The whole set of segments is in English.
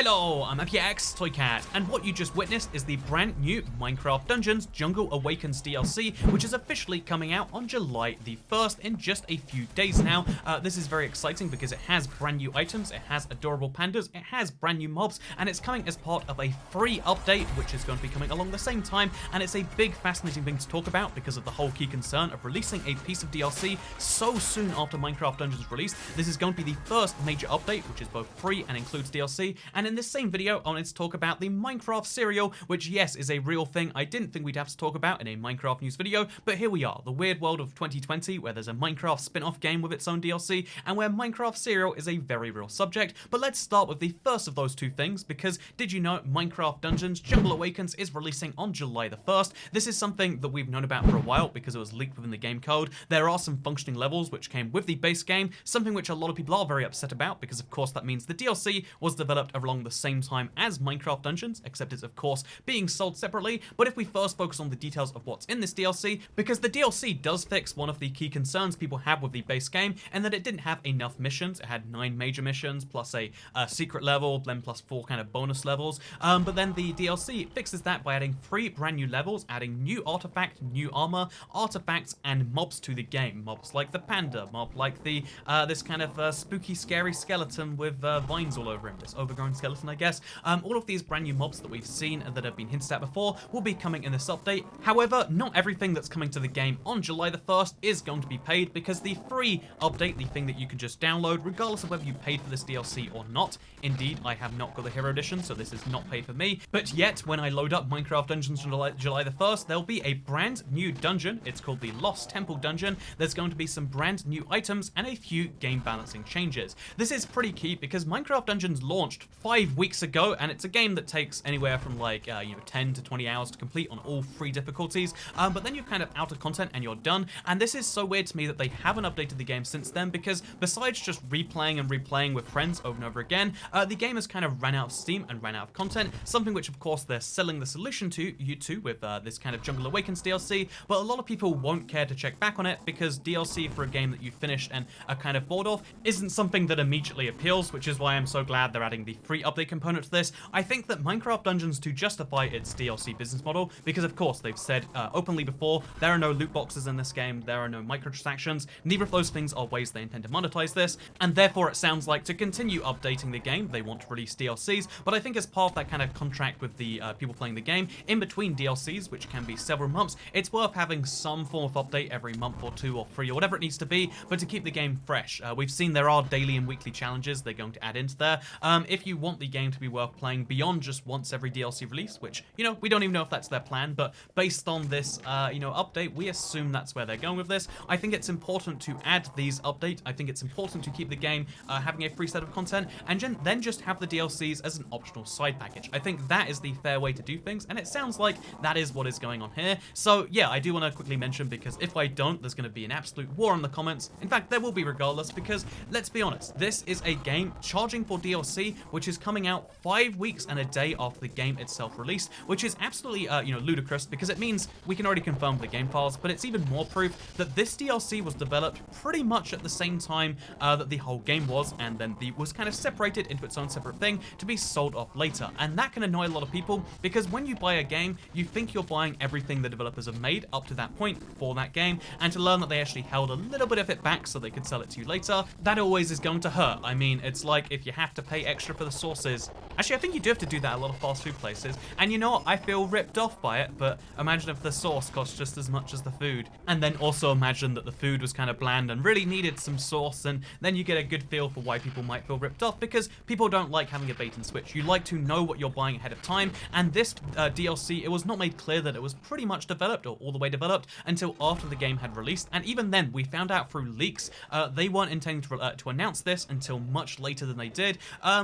Hello, I'm AppyX Toycat, and what you just witnessed is the brand new Minecraft Dungeons Jungle Awakens DLC, which is officially coming out on July the 1st in just a few days now. This is very exciting because it has brand new items, it has adorable pandas, it has brand new mobs, and it's coming as part of a free update, which is going to be coming along the same time, and it's a big fascinating thing to talk about because of the whole key concern of releasing a piece of DLC so soon after Minecraft Dungeons release. This is going to be the first major update, which is both free and includes DLC, and in this same video, I wanted to talk about the Minecraft cereal, which yes, is a real thing I didn't think we'd have to talk about in a Minecraft news video, but here we are, the weird world of 2020, where there's a Minecraft spin-off game with its own DLC, and where Minecraft cereal is a very real subject. But let's start with the first of those two things, because did you know Minecraft Dungeons Jungle Awakens is releasing on July the 1st? This is something that we've known about for a while because it was leaked within the game code. There are some functioning levels which came with the base game, something which a lot of people are very upset about, because of course that means the DLC was developed along the same time as Minecraft Dungeons, except it's of course being sold separately. But if we first focus on the details of what's in this DLC, because the DLC does fix one of the key concerns people have with the base game, and that it didn't have enough missions. It had 9 major missions, plus a secret level, then plus 4 kind of bonus levels, but then the DLC fixes that by adding 3 brand new levels, adding new artifact, new armor, artifacts, and mobs to the game. Mobs like the panda, mob like the this kind of spooky, scary skeleton with vines all over him, this overgrown skeleton, I guess. All of these brand new mobs that we've seen and that have been hinted at before will be coming in this update. However, not everything that's coming to the game on July the 1st is going to be paid, because the free update, the thing that you can just download regardless of whether you paid for this DLC or not. Indeed, I have not got the Hero Edition, so this is not paid for me, but yet when I load up Minecraft Dungeons on July the 1st, there'll be a brand new dungeon. It's called the Lost Temple Dungeon. There's going to be some brand new items and a few game balancing changes. This is pretty key because Minecraft Dungeons launched 5 weeks ago, and it's a game that takes anywhere from like 10 to 20 hours to complete on all 3 difficulties, but then you're kind of out of content and you're done. And this is so weird to me that they haven't updated the game since then, because besides just replaying and replaying with friends over and over again, the game has kind of ran out of steam and ran out of content, something which of course they're selling the solution to you to with this kind of Jungle Awakens DLC, but a lot of people won't care to check back on it because DLC for a game that you finished and are kind of bored of isn't something that immediately appeals, which is why I'm so glad they're adding the free update component to this. I think that Minecraft Dungeons, to justify its DLC business model, because of course they've said openly before, there are no loot boxes in this game, there are no microtransactions, neither of those things are ways they intend to monetize this, and therefore it sounds like to continue updating the game, they want to release DLCs, but I think as part of that kind of contract with the people playing the game, in between DLCs, which can be several months, it's worth having some form of update every month or 2 or 3 or whatever it needs to be, but to keep the game fresh. We've seen there are daily and weekly challenges they're going to add into there. If you want the game to be worth playing beyond just once every DLC release, which, we don't even know if that's their plan, but based on this, update, we assume that's where they're going with this. I think it's important to add these updates. I think it's important to keep the game having a free set of content, and then just have the DLCs as an optional side package. I think that is the fair way to do things, and it sounds like that is what is going on here. So yeah, I do want to quickly mention, because if I don't, there's going to be an absolute war in the comments. In fact, there will be regardless, because let's be honest, this is a game charging for DLC, which is coming out 5 weeks and a day after the game itself released, which is absolutely, ludicrous, because it means we can already confirm the game files, but it's even more proof that this DLC was developed pretty much at the same time that the whole game was, and then was kind of separated into its own separate thing to be sold off later. And that can annoy a lot of people, because when you buy a game, you think you're buying everything the developers have made up to that point for that game, and to learn that they actually held a little bit of it back so they could sell it to you later, that always is going to hurt. I mean, it's like if you have to pay extra for the sauces. Actually, I think you do have to do that at a lot of fast food places, and you know what, I feel ripped off by it, but imagine if the sauce cost just as much as the food. And then also imagine that the food was kind of bland and really needed some sauce, and then you get a good feel for why people might feel ripped off, because people don't like having a bait and switch. You like to know what you're buying ahead of time, and this DLC, it was not made clear that it was pretty much developed, or all the way developed, until after the game had released, and even then, we found out through leaks, they weren't intending to announce this until much later than they did,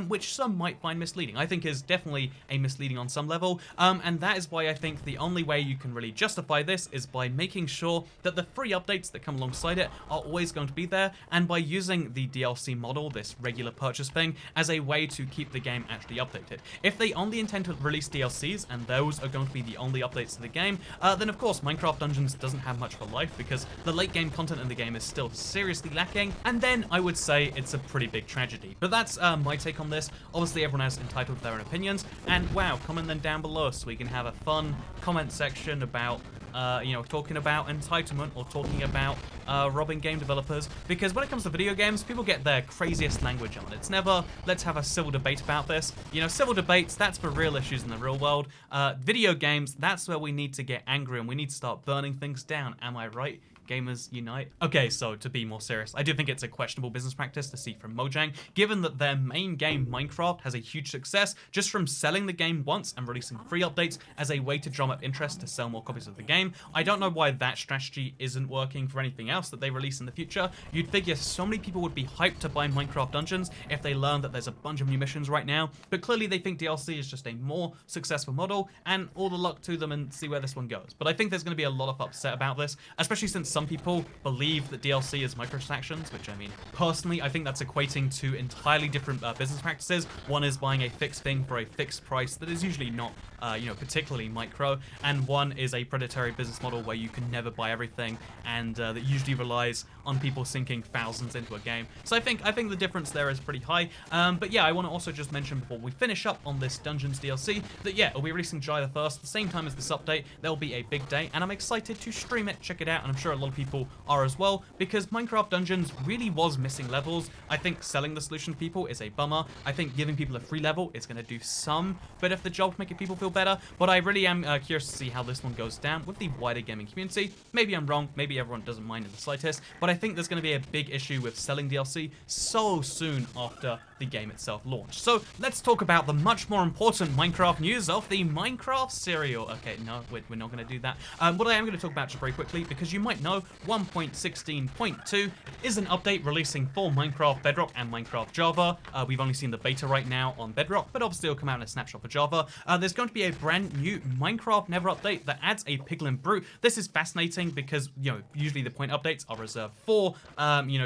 which some might find misleading. I think is definitely a misleading on some level, and that is why I think the only way you can really justify this is by making sure that the free updates that come alongside it are always going to be there, and by using the DLC model, this regular purchase thing, as a way to keep the game actually updated. If they only intend to release DLCs, and those are going to be the only updates to the game, then of course Minecraft Dungeons doesn't have much for life, because the late game content in the game is still seriously lacking, and then I would say it's a pretty big tragedy. But that's my take on this. Obviously Obviously, everyone has entitled to their own opinions, and wow, comment them down below so we can have a fun comment section about talking about entitlement or talking about robbing game developers, because when it comes to video games, people get their craziest language on. It's never, let's have a civil debate about this. Civil debates, that's for real issues in the real world. Video games, that's where we need to get angry and we need to start burning things down. Am I right? Gamers unite. Okay, so to be more serious, I do think it's a questionable business practice to see from Mojang, given that their main game, Minecraft, has a huge success just from selling the game once and releasing free updates as a way to drum up interest to sell more copies of the game. I don't know why that strategy isn't working for anything else that they release in the future. You'd figure so many people would be hyped to buy Minecraft Dungeons if they learned that there's a bunch of new missions right now, but clearly they think DLC is just a more successful model, and all the luck to them, and see where this one goes. But I think there's going to be a lot of upset about this, especially since some people believe that DLC is microtransactions, which I mean, personally, I think that's equating to entirely different business practices. One is buying a fixed thing for a fixed price that is usually not, particularly micro, and one is a predatory business model where you can never buy everything, and that usually relies on people sinking thousands into a game. So I think the difference there is pretty high. But yeah, I want to also just mention before we finish up on this Dungeons DLC that yeah, it'll be releasing July the 1st, the same time as this update. There'll be a big day, and I'm excited to stream it, check it out, and I'm sure a lot of people are as well, because Minecraft Dungeons really was missing levels. I think selling the solution to people is a bummer. I think giving people a free level is going to do some bit of the job, making people feel better, but I really am curious to see how this one goes down with the wider gaming community. Maybe I'm wrong, maybe everyone doesn't mind in the slightest, but I think there's going to be a big issue with selling DLC so soon after the game itself launched. So let's talk about the much more important Minecraft news of the Minecraft cereal. Okay, no, we're not going to do that. What I am going to talk about just very quickly, because you might know 1.16.2 is an update releasing for Minecraft Bedrock and Minecraft Java. We've only seen the beta right now on Bedrock, but obviously it'll come out in a snapshot for Java. There's going to be a brand new Minecraft Nether update that adds a Piglin Brute. This is fascinating because, usually the point updates are reserved for,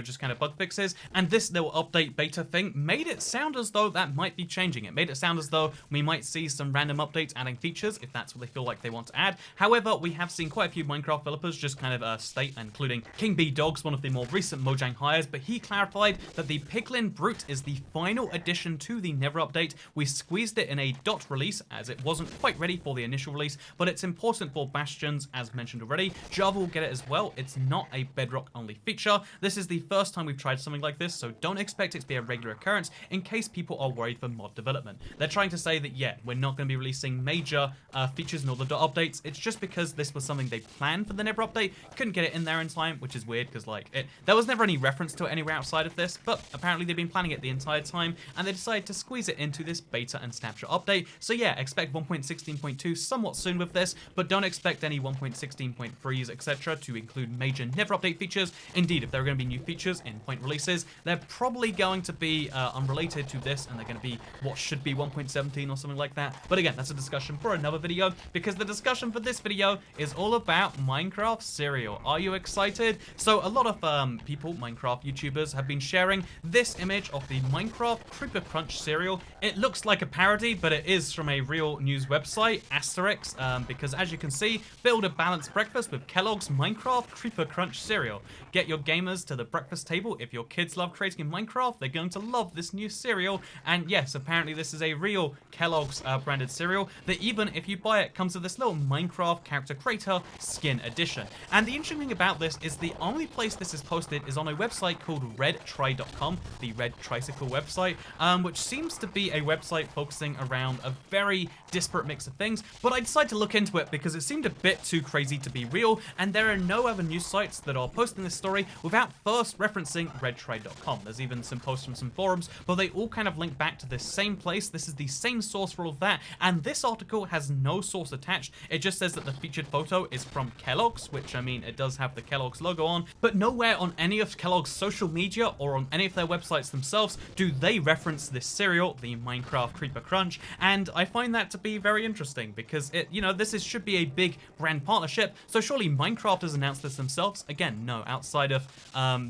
just kind of bug fixes, and this little update beta thing made it sound as though that might be changing. It made it sound as though we might see some random updates adding features if that's what they feel like they want to add. However, we have seen quite a few Minecraft developers just kind of state, including King B Dogs, one of the more recent Mojang hires, but he clarified that the Piglin Brute is the final addition to the Nether update. We squeezed it in a dot release as it wasn't quite ready for the initial release, but it's important for Bastions, as mentioned already. Java will get it as well. It's not a Bedrock only feature. This is the first time we've tried something like this, so don't expect it to be a regular occurrence in case people are worried for mod development. They're trying to say that, yeah, we're not going to be releasing major features and all the dot updates. It's just because this was something they planned for the Nether update, couldn't get it in there in time, which is weird because there was never any reference to it anywhere outside of this, but apparently they've been planning it the entire time, and they decided to squeeze it into this beta and snapshot update. So yeah, expect 1.16.2 somewhat soon with this, but don't expect any 1.16.3s, etc. to include major Nether update features. Indeed, if there are going to be new features in point releases, they're probably going to be unrelated to this, and they're going to be what should be 1.17 or something like that. But again, that's a discussion for another video, because the discussion for this video is all about Minecraft cereal. Are you excited? So a lot of people, Minecraft YouTubers, have been sharing this image of the Minecraft Creeper Crunch cereal. It looks like a parody, but it is from a real news website, Asterix, because as you can see, build a balanced breakfast with Kellogg's Minecraft Creeper Crunch cereal. Get your gamers to the breakfast table. If your kids love creating in Minecraft, they're going to love this new cereal. And yes, apparently this is a real Kellogg's branded cereal that even if you buy it, comes with this little Minecraft character creator skin edition. And the interesting thing about this is the only place this is posted is on a website called redtri.com, the Red Tricycle website, which seems to be a website focusing around a very disparate mix of things, but I decided to look into it because it seemed a bit too crazy to be real, and there are no other news sites that are posting this story without first referencing redtri.com. There's even some posts from some forums, but they all kind of link back to this same place. This is the same source for all of that, and this article has no source attached. It just says that the featured photo is from Kellogg's, which, I mean, it does have the Kellogg's logo on, but nowhere on any of Kellogg's social media or on any of their websites themselves do they reference this cereal, the Minecraft Creeper Crunch, and I find that to be very interesting because this should be a big brand partnership, so surely Minecraft has announced this themselves. Again, no, outside of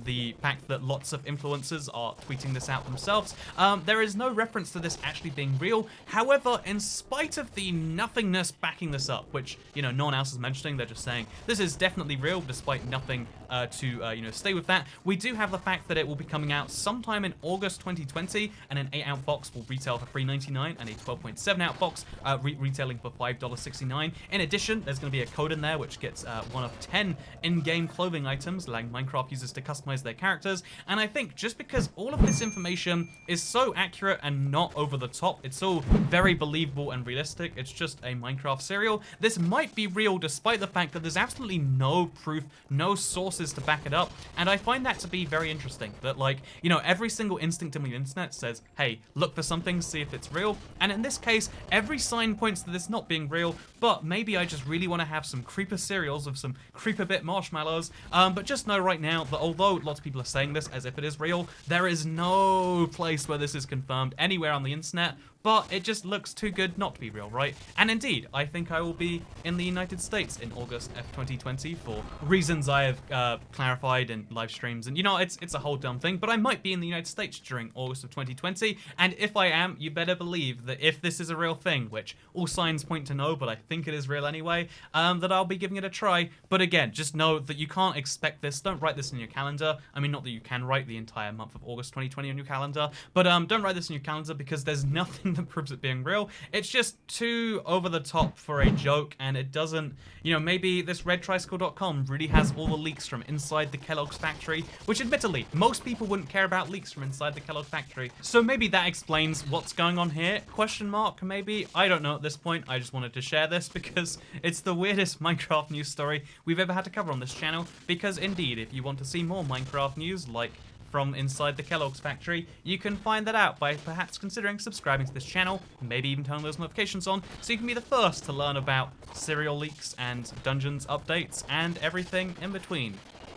the fact that lots of influencers are tweeting this out themselves. themselves. There is no reference to this actually being real. However, in spite of the nothingness backing this up, which, you know, no one else is mentioning, they're just saying this is definitely real despite nothing to you know, stay with that. We do have the fact that it will be coming out sometime in August 2020, and an 8-ounce box will retail for $3.99 and a 12.7-ounce box retailing for $5.69. In addition, there's going to be a code in there which gets one of 10 in-game clothing items, allowing Minecraft users to customize their characters. And I think just because all of this information is so accurate and not over the top, it's all very believable and realistic, it's just a Minecraft cereal, this might be real despite the fact that there's absolutely no proof, no sources to back it up. And I find that to be very interesting, that, like, you know, every single instinct in the internet says, hey, look for something, see if it's real. And in this case, every sign points to this not being real, but maybe I just really want to have some creeper cereals with some creeper bit marshmallows. But just know right now that although lots of people are saying this as if it is real, there is no place where this is confirmed anywhere on the internet. But it just looks too good not to be real, right? And indeed, I think I will be in the United States in August of 2020 for reasons I have clarified in live streams. And, you know, it's a whole dumb thing, but I might be in the United States during August of 2020. And if I am, you better believe that if this is a real thing, which all signs point to no, but I think it is real anyway, that I'll be giving it a try. But again, just know that you can't expect this. Don't write this in your calendar. I mean, not that you can write the entire month of August 2020 on your calendar, but don't write this in your calendar because there's nothing that proves it being real. It's just too over the top for a joke, and it doesn't, you know, maybe this redtricycle.com really has all the leaks from inside the Kellogg's factory, which admittedly, most people wouldn't care about leaks from inside the Kellogg factory. So maybe that explains what's going on here, question mark, maybe? I don't know at this point. I just wanted to share this because it's the weirdest Minecraft news story we've ever had to cover on this channel, because indeed, if you want to see more Minecraft news like from inside the Kellogg's factory, you can find that out by perhaps considering subscribing to this channel, maybe even turning those notifications on, so you can be the first to learn about cereal leaks and dungeons updates and everything in between.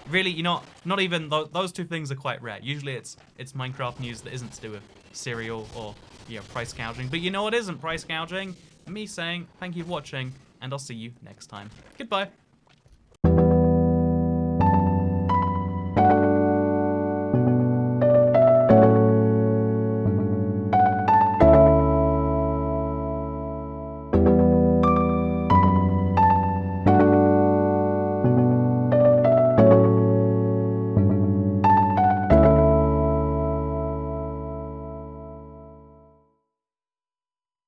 Really, you know, not even those two things are quite rare. Usually it's Minecraft news that isn't to do with cereal or, you know, price gouging. But you know what isn't price gouging? Me saying thank you for watching, and I'll see you next time. Goodbye.